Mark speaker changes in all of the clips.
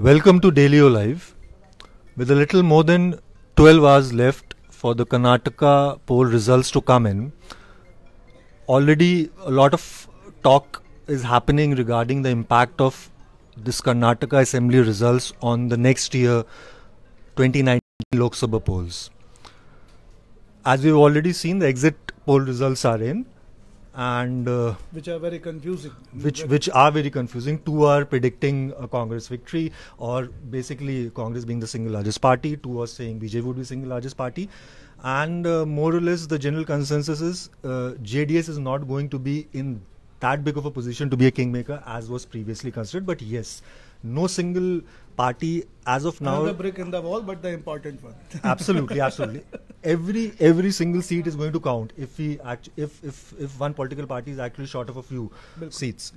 Speaker 1: Welcome to DailyO Live. With a little more than 12 hours left for the Karnataka poll results to come in, already a lot of talk is happening regarding the impact of this Karnataka Assembly results on the next year 2019 Lok Sabha polls. As we've already seen, the exit poll results are in, and
Speaker 2: which are very confusing.
Speaker 1: Which are very confusing. Two are predicting a Congress victory, or basically Congress being the single largest party. Two are saying BJP would be the single largest party, and more or less the general consensus is JDS is not going to be in that big of a position to be a kingmaker as was previously considered. But yes, no single party as of now.
Speaker 2: Another brick in the wall, but the important one.
Speaker 1: Absolutely, absolutely. Every single seat is going to count if one political party is actually short of a few seats.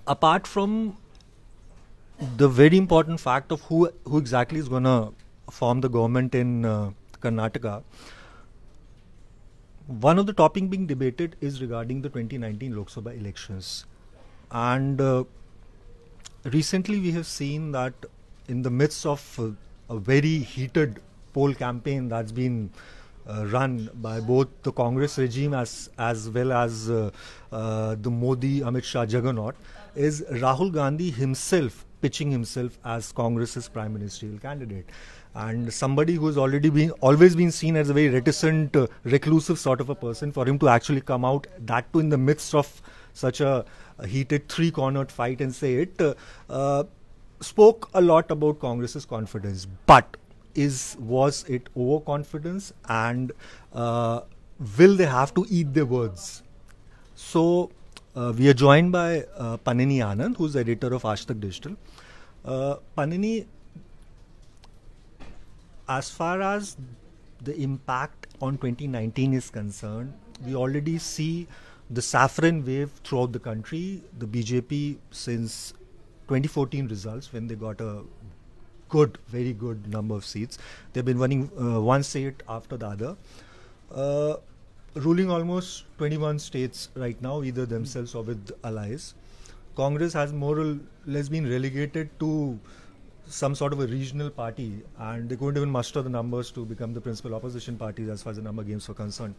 Speaker 1: Apart from the very important fact of who exactly is going to form the government in Karnataka, one of the topic being debated is regarding the 2019 Lok Sabha elections. And recently we have seen that in the midst of a very heated poll campaign that's been run by both the Congress regime as well as the Modi, Amit Shah juggernaut, is Rahul Gandhi himself pitching himself as Congress's prime ministerial candidate. And somebody who's always been seen as a very reticent, reclusive sort of a person, for him to actually come out, that too in the midst of such a heated three-cornered fight, and say it, spoke a lot about Congress's confidence. But was it overconfidence, and will they have to eat their words? So we are joined by Panini Anand, who's the editor of Aaj Tak Digital. Panini, as far as the impact on 2019 is concerned, we already see the saffron wave throughout the country. The BJP, since 2014 results, when they got a very good number of seats, they've been winning one state after the other, ruling almost 21 states right now, either themselves or with allies. Congress has more or less been relegated to some sort of a regional party, and they couldn't even muster the numbers to become the principal opposition party as far as the number games were concerned.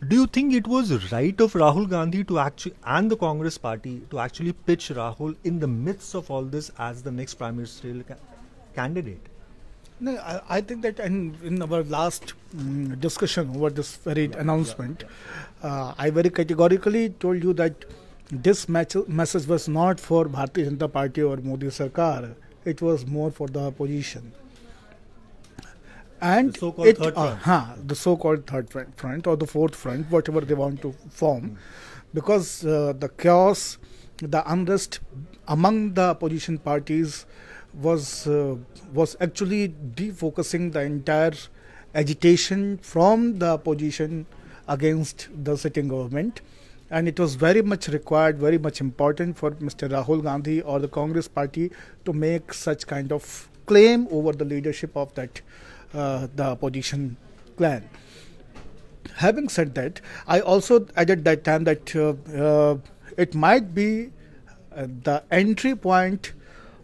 Speaker 1: Do you think it was right of Rahul Gandhi to actually, and the Congress party, to actually pitch Rahul in the midst of all this as the next prime ministerial candidate?
Speaker 2: No, I think that in our last discussion over this very announcement, I very categorically told you that this message was not for Bharatiya Janata Party or Modi Sarkar. It was more for the opposition. And
Speaker 1: the so-called third front.
Speaker 2: The so-called third front or the fourth front, whatever they want to form, because the chaos, the unrest among the opposition parties was actually defocusing the entire agitation from the opposition against the sitting government. And it was very much required, very much important for Mr. Rahul Gandhi or the Congress party to make such kind of claim over the leadership of that the opposition clan. Having said that, I also added that time that it might be the entry point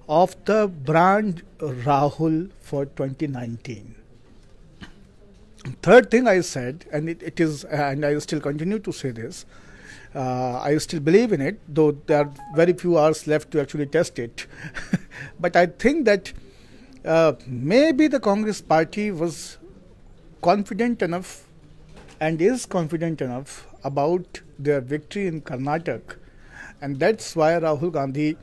Speaker 2: of the brand Rahul for 2019. Third thing I said, and it is, and I still continue to say this, I still believe in it, though there are very few hours left to actually test it. But I think that maybe the Congress party was confident enough and is confident enough about their victory in Karnataka, and that's why Rahul Gandhi,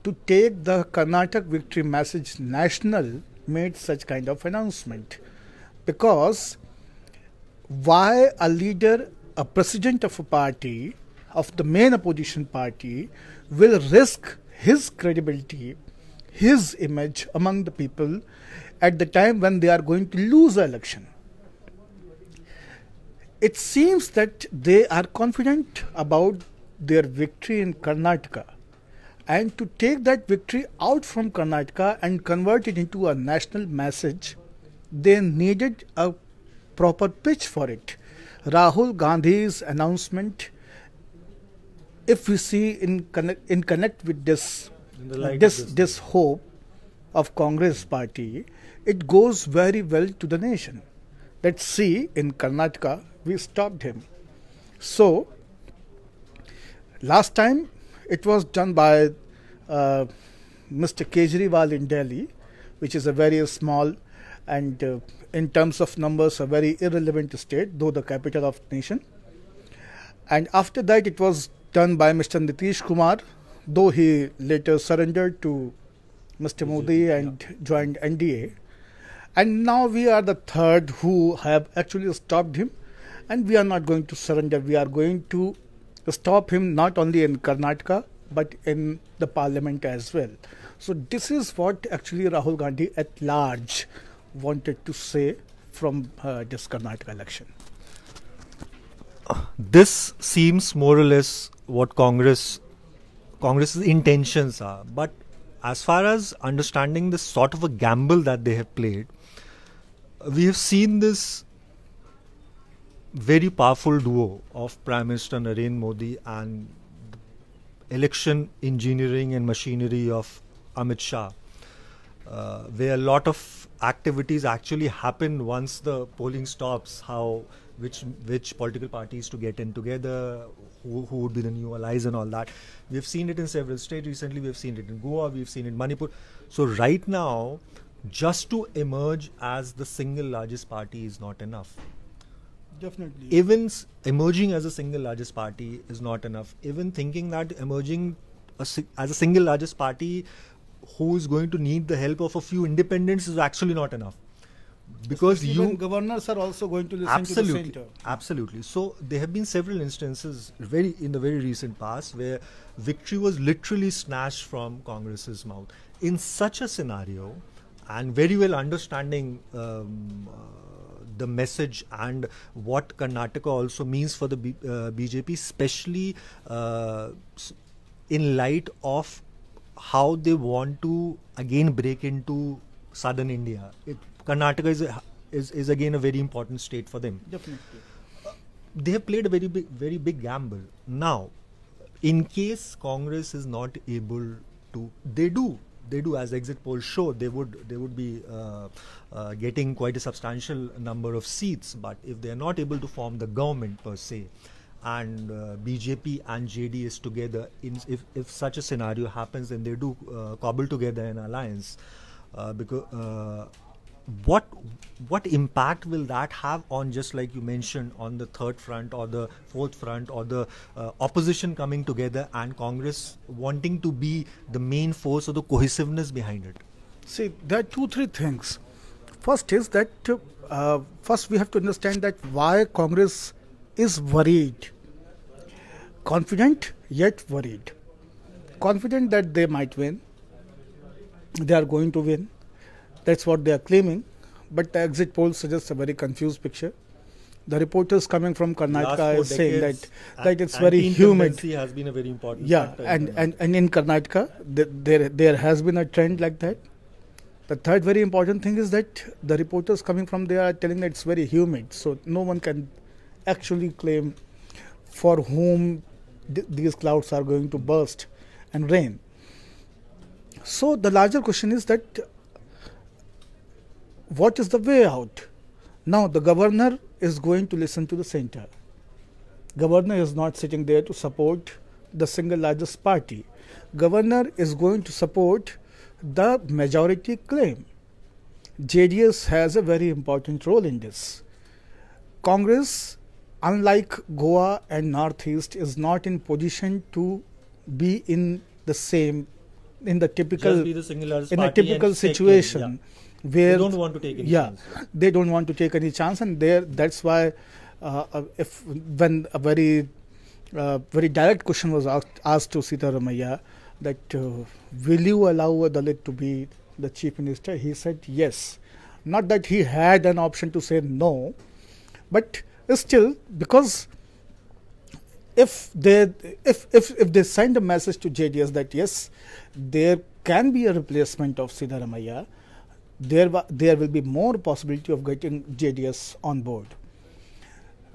Speaker 2: to take the Karnataka victory message national, made such kind of announcement. Because why a leader, a president of a party, of the main opposition party, will risk his credibility, his image among the people at the time when they are going to lose the election? It seems that they are confident about their victory in Karnataka, and to take that victory out from Karnataka and convert it into a national message, they needed a proper pitch for it. Rahul Gandhi's announcement, if we see in connect with this
Speaker 1: In the light of
Speaker 2: this hope of Congress party, it goes very well to the nation. Let's see, in Karnataka, we stopped him. So, last time it was done by Mr. Kejriwal in Delhi, which is a very small and in terms of numbers a very irrelevant state, though the capital of the nation. And after that it was done by Mr. Nitish Kumar, though he later surrendered to Mr. Modi and joined NDA. And now we are the third who have actually stopped him, and we are not going to surrender. We are going to stop him not only in Karnataka but in the parliament as well. So this is what actually Rahul Gandhi at large wanted to say from this Karnataka election.
Speaker 1: This seems more or less what Congress's intentions are. But as far as understanding the sort of a gamble that they have played, we have seen this very powerful duo of Prime Minister Narendra Modi and election engineering and machinery of Amit Shah, where a lot of activities actually happen once the polling stops, which political parties to get in together, who would be the new allies and all that. We've seen it in several states recently. We've seen it in Goa, we've seen it in Manipur. So right now, just to emerge as the single largest party is not enough.
Speaker 2: Definitely.
Speaker 1: Even emerging as a single largest party is not enough. Even thinking that emerging as a single largest party who is going to need the help of a few independents is actually not enough. Because
Speaker 2: even governors are also going to listen to the center.
Speaker 1: Absolutely. So there have been several instances in the very recent past where victory was literally snatched from Congress's mouth. In such a scenario, and very well understanding the message and what Karnataka also means for the BJP, especially in light of how they want to again break into southern India. Karnataka is again a very important state for them.
Speaker 2: Definitely.
Speaker 1: They have played a very big gamble. Now, in case Congress is not able to, they do as exit polls show, they would be getting quite a substantial number of seats. But if they are not able to form the government per se, and BJP and JDS together, if such a scenario happens, then they do cobble together an alliance. Because what impact will that have on, just like you mentioned, on the third front or the fourth front, or the opposition coming together and Congress wanting to be the main force or the cohesiveness behind it?
Speaker 2: See, there are 2-3 things. First is that first we have to understand that why Congress is worried. Confident yet worried. Confident that they might win. They are going to win. That's what they are claiming. But the exit polls suggest a very confused picture. The reporters coming from Karnataka is saying that it's very humid.
Speaker 1: Has been a very important
Speaker 2: factor. And in Karnataka, there has been a trend like that. The third very important thing is that the reporters coming from there are telling that it's very humid. So no one can actually claim for whom these clouds are going to burst and rain. So the larger question is that what is the way out? Now the governor is going to listen to the center. Governor is not sitting there to support the single largest party. Governor is going to support the majority claim. JDS has a very important role in this. Congress, unlike Goa and Northeast, is not in position to be in the typical situation. Where
Speaker 1: they don't want to take any chance.
Speaker 2: They don't want to take any chance, and that's why when a very direct question was asked to Sitaramayya that will you allow a Dalit to be the chief minister, he said yes. Not that he had an option to say no, but still, because if they send a message to JDS that yes, there can be a replacement of Sitaramayya, there will be more possibility of getting JDS on board.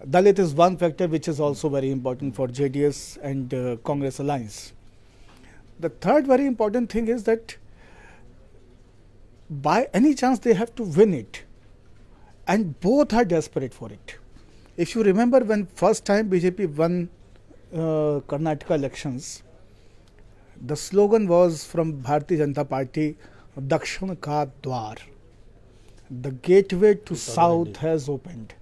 Speaker 2: Dalit is one factor which is also very important for JDS and Congress alliance. The third very important thing is that by any chance they have to win it, and both are desperate for it. If you remember, when first time BJP won Karnataka elections, the slogan was from Bharatiya Janata Party, Dakshin Ka Dwar. The gateway to south has opened,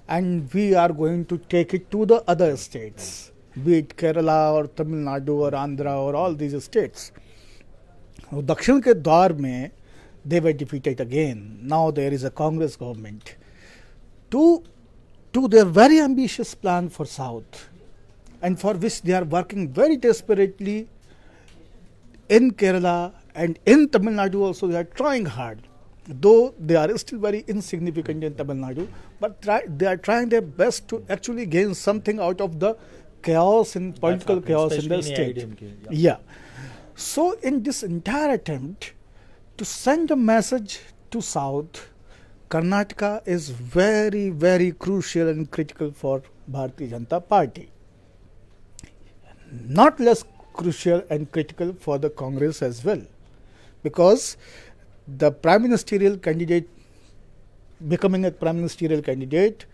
Speaker 2: and we are going to take it to the other states, be it Kerala or Tamil Nadu or Andhra or all these states. Dakshin Ke Dwar mein they were defeated again. Now there is a Congress government. To their very ambitious plan for South, and for which they are working very desperately in Kerala and in Tamil Nadu also, they are trying hard. Though they are still very insignificant in Tamil Nadu, but they are trying their best to actually gain something out of the chaos and political chaos in the state. Yeah. So in this entire attempt to send a message to South, Karnataka is very, very crucial and critical for Bharatiya Janata Party. Not less crucial and critical for the Congress as well, because the prime ministerial candidate, becoming a prime ministerial candidate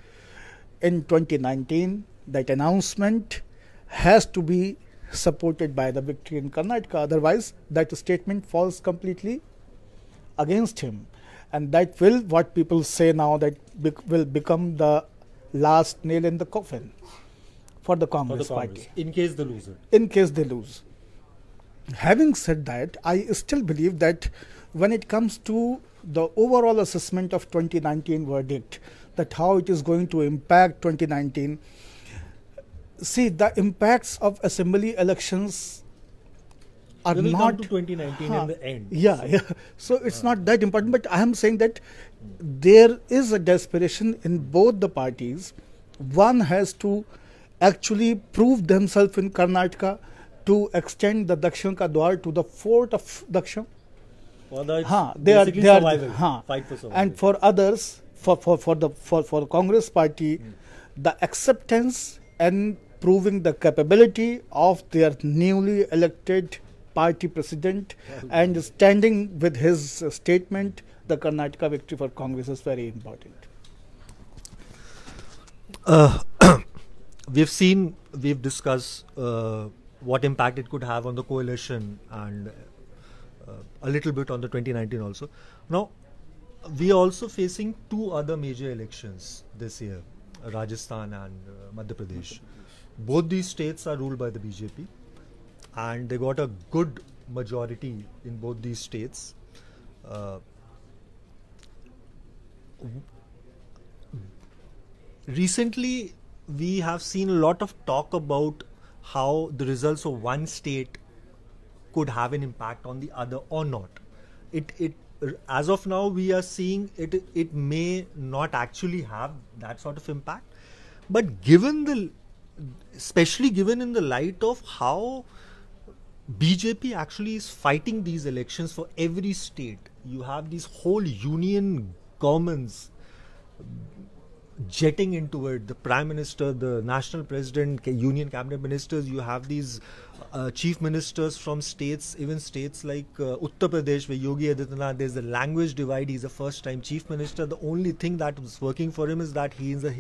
Speaker 2: in 2019, that announcement has to be supported by the victory in Karnataka. Otherwise, that statement falls completely against him. And that will, what people say now, that will become the last nail in the coffin for the Congress party.
Speaker 1: In case they lose it.
Speaker 2: In case they lose. Having said that, I still believe that when it comes to the overall assessment of 2019 verdict, that how it is going to impact 2019, see, the impacts of assembly elections are
Speaker 1: we will
Speaker 2: not
Speaker 1: come to 2019 in the end.
Speaker 2: Yeah. So it's not that important, but I am saying that there is a desperation in both the parties. One has to actually prove themselves in Karnataka to extend the Dakshin Ka Dwar to the fort of Dakshin.
Speaker 1: They
Speaker 2: are
Speaker 1: fight for survival.
Speaker 2: And for others, for the Congress party, the acceptance and proving the capability of their newly elected party president and standing with his statement, the Karnataka victory for Congress is very important.
Speaker 1: We've discussed what impact it could have on the coalition and a little bit on the 2019 also. Now, we are also facing two other major elections this year, Rajasthan and Madhya Pradesh. Both these states are ruled by the BJP, and they got a good majority in both these states. Recently, we have seen a lot of talk about how the results of one state could have an impact on the other or not. As of now, we are seeing it may not actually have that sort of impact, but especially given in the light of how BJP actually is fighting these elections for every state. You have these whole union governments jetting into it, the Prime Minister, the National President, Union Cabinet Ministers. You have these Chief Ministers from states, even states like Uttar Pradesh, where Yogi Adityanath, there's a language divide. He's a first-time Chief Minister. The only thing that was working for him is that he is a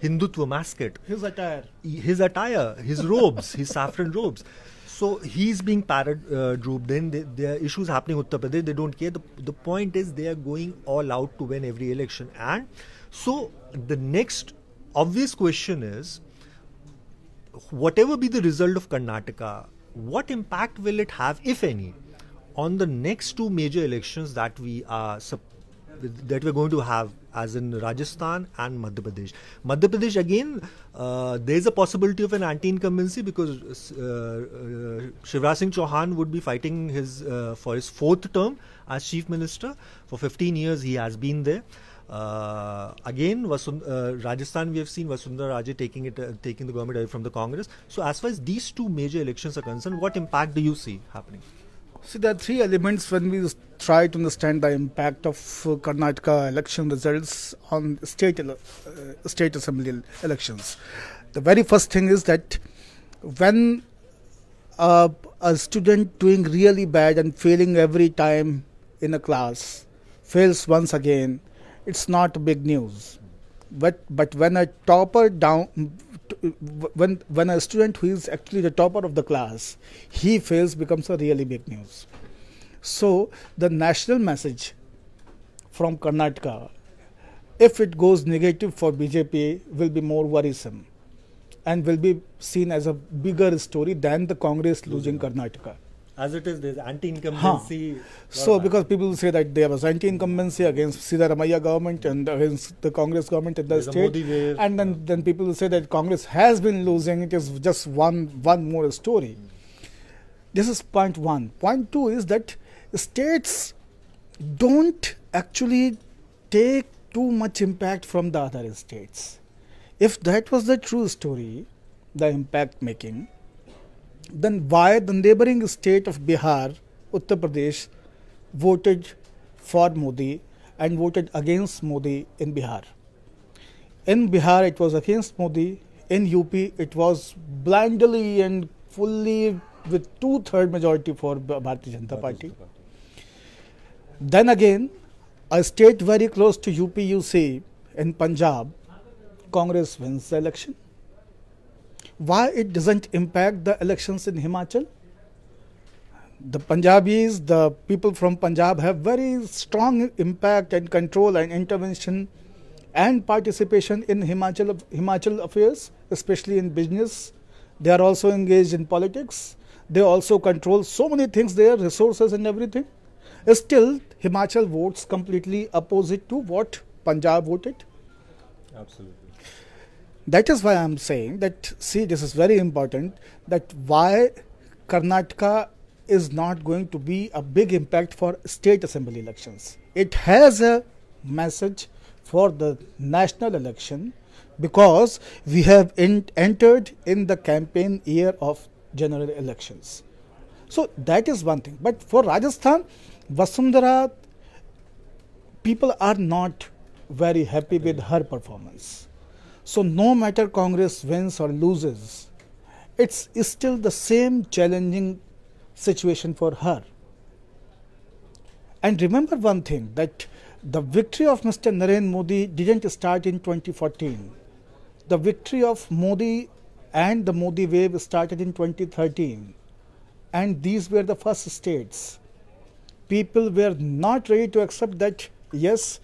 Speaker 1: Hindutva mascot.
Speaker 2: His attire,
Speaker 1: his robes, his saffron robes. So he's being paratrooped in. There are issues happening in Uttar Pradesh. They don't care. The point is they are going all out to win every election. And so the next obvious question is, whatever be the result of Karnataka, what impact will it have, if any, on the next two major elections that we're going to have, as in Rajasthan and Madhya Pradesh? Madhya Pradesh, again, there's a possibility of an anti-incumbency because Shivraj Singh Chauhan would be fighting for his fourth term as Chief Minister. For 15 years he has been there. Again, Rajasthan, we have seen Vasundhara Raje taking the government away from the Congress. So as far as these two major elections are concerned, what impact do you see happening?
Speaker 2: See, there are three elements when we try to understand the impact of Karnataka election results on state assembly elections. The very first thing is that when a a student doing really bad and failing every time in a class fails once again, it's not big news. But when a topper when a student who is actually the topper of the class, he fails, becomes a really big news. So the national message from Karnataka, if it goes negative for BJP, will be more worrisome and will be seen as a bigger story than the Congress losing Karnataka.
Speaker 1: As it is, there's anti-incumbency.
Speaker 2: So, because people say that there was anti-incumbency against Siddharamaiah government and against the Congress government in the state, and then people will say that Congress has been losing. It is just one more story. This is point one. Point two is that states don't actually take too much impact from the other states. If that was the true story, the impact making, then why the neighboring state of Bihar, Uttar Pradesh, voted for Modi and voted against Modi in Bihar? In Bihar, it was against Modi. In UP, it was blindly and fully with 2/3 majority for Bharatiya Janata Party. Then again, a state very close to UP, you see, in Punjab, Congress wins the election. Why it doesn't impact the elections in Himachal? The Punjabis, the people from Punjab have very strong impact and control and intervention and participation in Himachal affairs, especially in business. They are also engaged in politics. They also control so many things there, resources and everything. Still, Himachal votes completely opposite to what Punjab voted.
Speaker 1: Absolutely.
Speaker 2: That is why I am saying that, see, this is very important, that why Karnataka is not going to be a big impact for state assembly elections. It has a message for the national election because we have entered in the campaign year of general elections. So that is one thing. But for Rajasthan, Vasundhara, people are not very happy with her performance. So no matter Congress wins or loses, it's still the same challenging situation for her. And remember one thing, that the victory of Mr. Narendra Modi didn't start in 2014. The victory of Modi and the Modi wave started in 2013. And these were the first states. People were not ready to accept that, yes,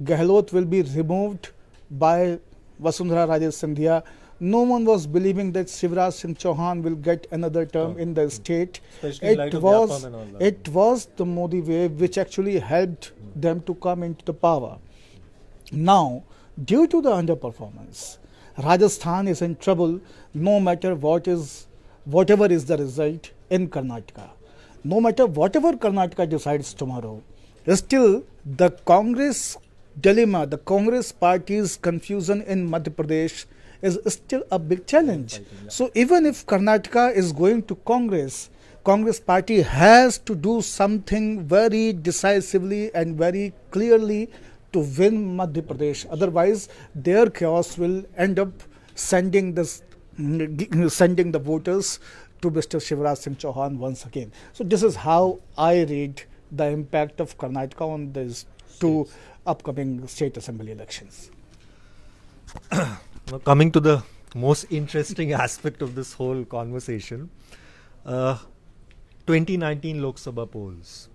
Speaker 2: Gehlot will be removed by Vasundhara Raje Scindia. No one was believing that Shivraj Singh Chauhan will get another term in the state. It was the Modi wave which actually helped them to come into the power. Now, due to the underperformance, Rajasthan is in trouble no matter whatever is the result in Karnataka. No matter whatever Karnataka decides tomorrow, still the Congress dilemma, the Congress party's confusion in Madhya Pradesh is still a big challenge. So even if Karnataka is going to Congress, Congress party has to do something very decisively and very clearly to win Madhya Pradesh. Otherwise, their chaos will end up sending the voters to Mr. Shivraj Singh Chauhan once again. So this is how I read the impact of Karnataka on these two upcoming state assembly elections.
Speaker 1: Now, coming to the most interesting aspect of this whole conversation, 2019 Lok Sabha polls.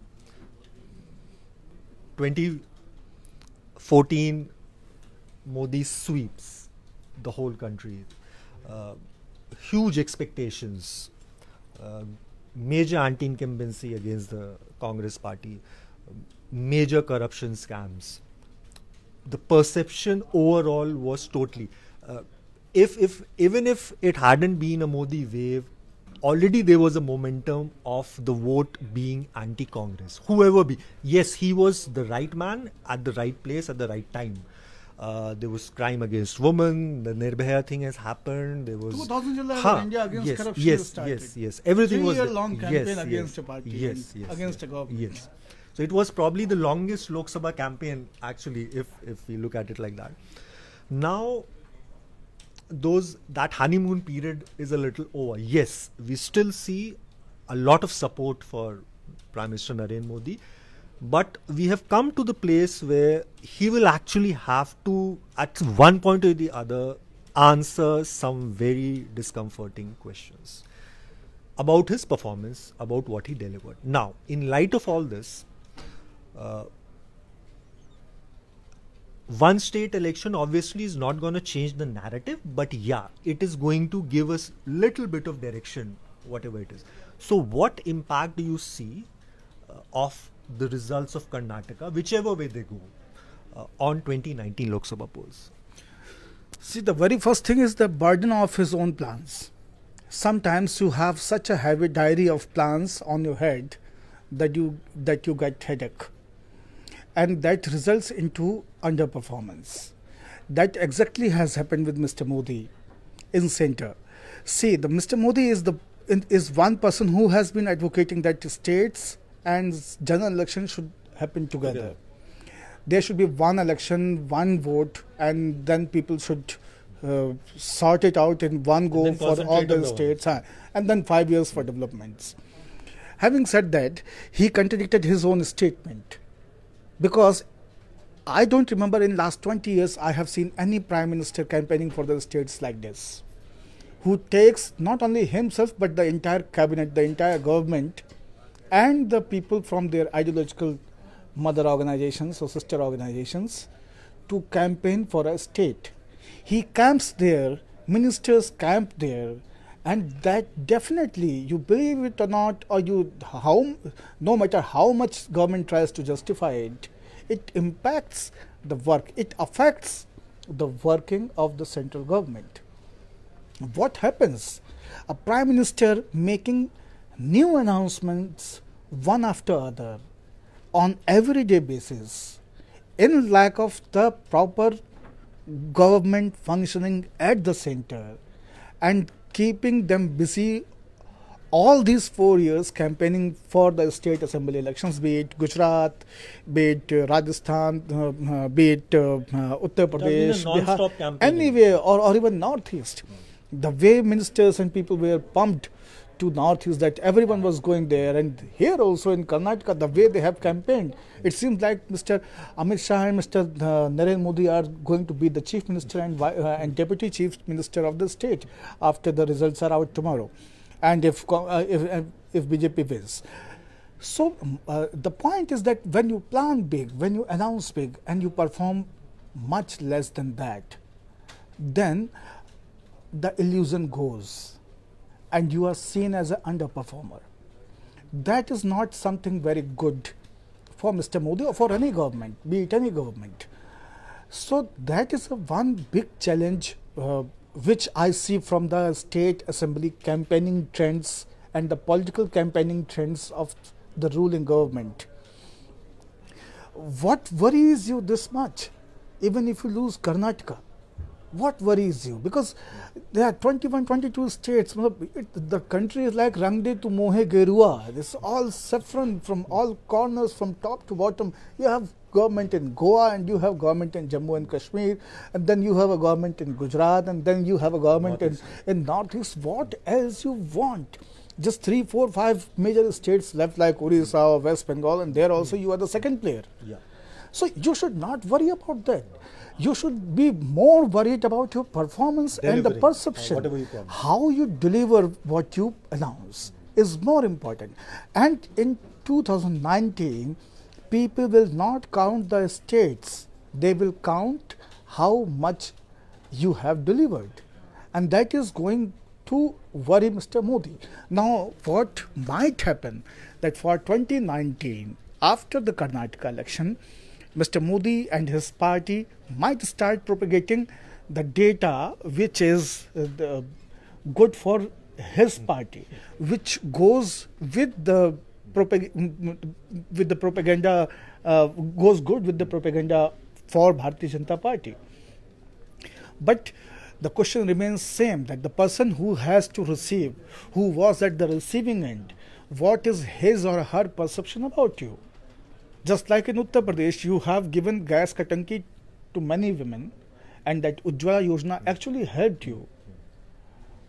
Speaker 1: 2014 Modi sweeps the whole country. Huge expectations. Major anti-incumbency against the Congress party. Major corruption scams. The perception overall was totally. Even if it hadn't been a Modi wave, already there was a momentum of the vote being anti-Congress. Whoever be, yes, he was the right man at the right place at the right time. There was crime against women. The Nirbhaya thing has happened. There was
Speaker 2: 2011 India against corruption started.
Speaker 1: Yes. Everything was
Speaker 2: 3-year-long campaign against a party, against a government.
Speaker 1: Yes. So it was probably the longest Lok Sabha campaign, actually, if we look at it like that. Now, that honeymoon period is a little over. Yes, we still see a lot of support for Prime Minister Narendra Modi. But we have come to the place where he will actually have to, at one point or the other, answer some very discomforting questions about his performance, about what he delivered. Now, in light of all this, one state election obviously is not going to change the narrative, but yeah, it is going to give us little bit of direction, whatever it is. So what impact do you see of the results of Karnataka, whichever way they go, on 2019 Lok Sabha polls?
Speaker 2: See, the very first thing is the burden of his own plans. Sometimes you have such a heavy diary of plans on your head that you get headache, and that results into underperformance. That exactly has happened with Mr. Modi in center. See, the Mr. Modi is one person who has been advocating that states and general elections should happen together. Okay. There should be one election, one vote, and then people should sort it out in one go for all the states, and then 5 years for developments. Having said that, he contradicted his own statement, because I don't remember in last 20 years I have seen any prime minister campaigning for the states like this, who takes not only himself but the entire cabinet, the entire government, and the people from their ideological mother organizations or sister organizations to campaign for a state. He camps there, ministers camp there, and that definitely, you believe it or not, or no matter how much government tries to justify it, it impacts the work, it affects the working of the central government. What happens? A prime minister making new announcements one after other on everyday basis, in lack of the proper government functioning at the center, and keeping them busy all these 4 years campaigning for the state assembly elections, be it Gujarat, be it Rajasthan, be it Uttar Pradesh, Bihar, anywhere, or even Northeast. The way ministers and people were pumped to Northeast, that everyone was going there, and here also in Karnataka, the way they have campaigned, it seems like Mr. Amit Shah and Mr. Narendra Modi are going to be the chief minister and deputy chief minister of the state after the results are out tomorrow, and if BJP wins. So the point is that when you plan big, when you announce big, and you perform much less than that, then the illusion goes, and you are seen as an underperformer. That is not something very good for Mr. Modi or for any government, be it any government. So that is one big challenge which I see from the state assembly campaigning trends and the political campaigning trends of the ruling government. What worries you this much? Even if you lose Karnataka, what worries you? Because there are 21, 22 states. The country is like Rangde to Mohe Gerua. This all saffron from all corners, from top to bottom. You have government in Goa, and you have government in Jammu and Kashmir, and then you have a government in Gujarat, and then you have a government in Northeast. What else you want? Just 3, 4, 5 major states left, like Orissa or West Bengal, and there also you are the second player.
Speaker 1: Yeah.
Speaker 2: So you should not worry about that. You should be more worried about your performance and the perception. How you deliver what you announce is more important. And in 2019, people will not count the states. They will count how much you have delivered. And that is going to worry Mr. Modi. Now, what might happen that for 2019, after the Karnataka election, Mr. Modi and his party might start propagating the data which is good for his party, which goes with the propaganda, goes good with the propaganda for Bharatiya Janata Party. But the question remains same, that the person who has to receive, who was at the receiving end, what is his or her perception about you? Just like in Uttar Pradesh, you have given gas katanki to many women, and that Ujjwala Yojana actually helped you.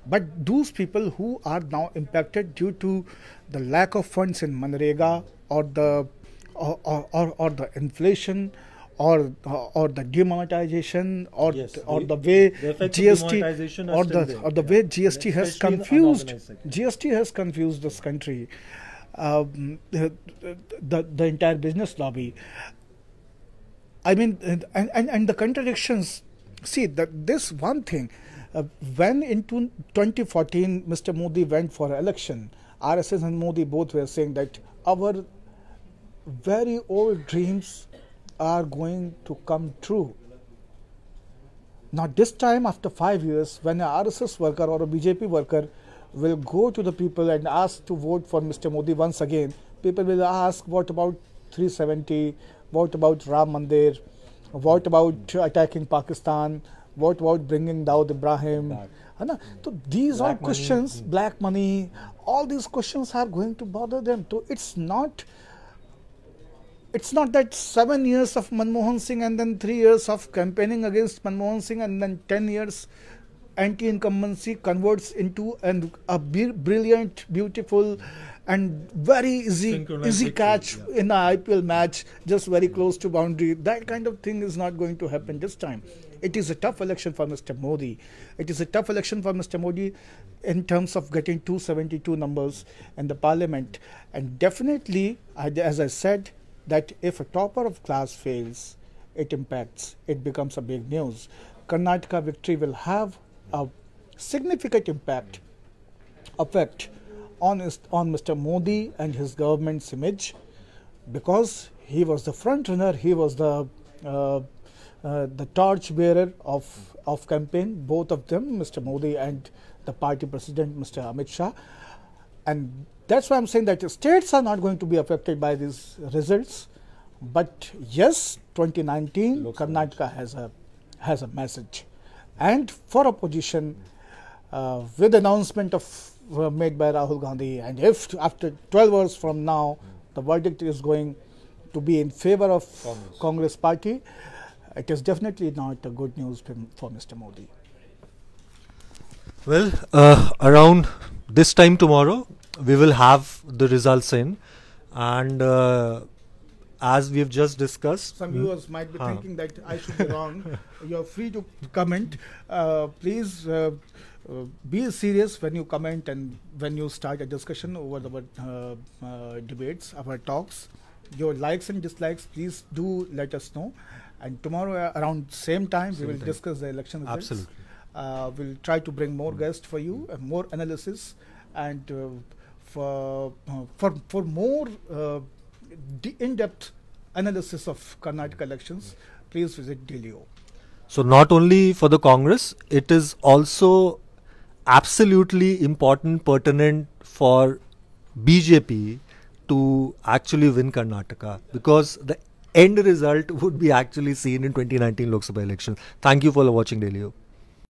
Speaker 2: But those people who are now impacted due to the lack of funds in Manrega or the inflation or the demonetization or the way GST has confused this country, the entire business lobby. I mean, and the contradictions. See, this one thing. When in 2014 Mr. Modi went for election, RSS and Modi both were saying that our very old dreams are going to come true. Now this time, after 5 years, when an RSS worker or a BJP worker will go to the people and ask to vote for Mr. Modi once again, people will ask, what about 370, what about Ram Mandir, what about attacking Pakistan, what about bringing Dawood Ibrahim? So these are questions, black money, all these questions are going to bother them. So it's not that 7 years of Manmohan Singh and then 3 years of campaigning against Manmohan Singh and then 10 years anti-incumbency converts into a brilliant, beautiful and very easy catch in an IPL match, just very close to boundary. That kind of thing is not going to happen this time. It is a tough election for Mr. Modi. It is a tough election for Mr. Modi in terms of getting 272 numbers in the parliament. And definitely, as I said, that if a topper of class fails, it impacts. It becomes a big news. Karnataka victory will have a significant effect on Mr. Modi and his government's image, because he was the front runner, he was the torch bearer of campaign, both of them, Mr. Modi and the party president, Mr. Amit Shah. And that's why I'm saying that states are not going to be affected by these results. But yes, 2019, Karnataka has a message. And for opposition, with announcement made by Rahul Gandhi, and if after 12 hours from now, the verdict is going to be in favor of Congress party, it is definitely not a good news for Mr. Modi.
Speaker 1: Well, around this time tomorrow, we will have the results in, and as we have just discussed,
Speaker 2: some viewers might be thinking that I should be wrong. You are free to comment. Please be serious when you comment and when you start a discussion over our debates, our talks. Your likes and dislikes, please do let us know. And tomorrow around same time, we will discuss the election results.
Speaker 1: Absolutely.
Speaker 2: We'll try to bring more guests for you, more analysis, and for more in-depth analysis of Karnataka elections, please visit DailyO.
Speaker 1: So not only for the Congress, it is also absolutely important, pertinent for BJP to actually win Karnataka, because the end result would be actually seen in 2019 Lok Sabha election. Thank you for watching DailyO.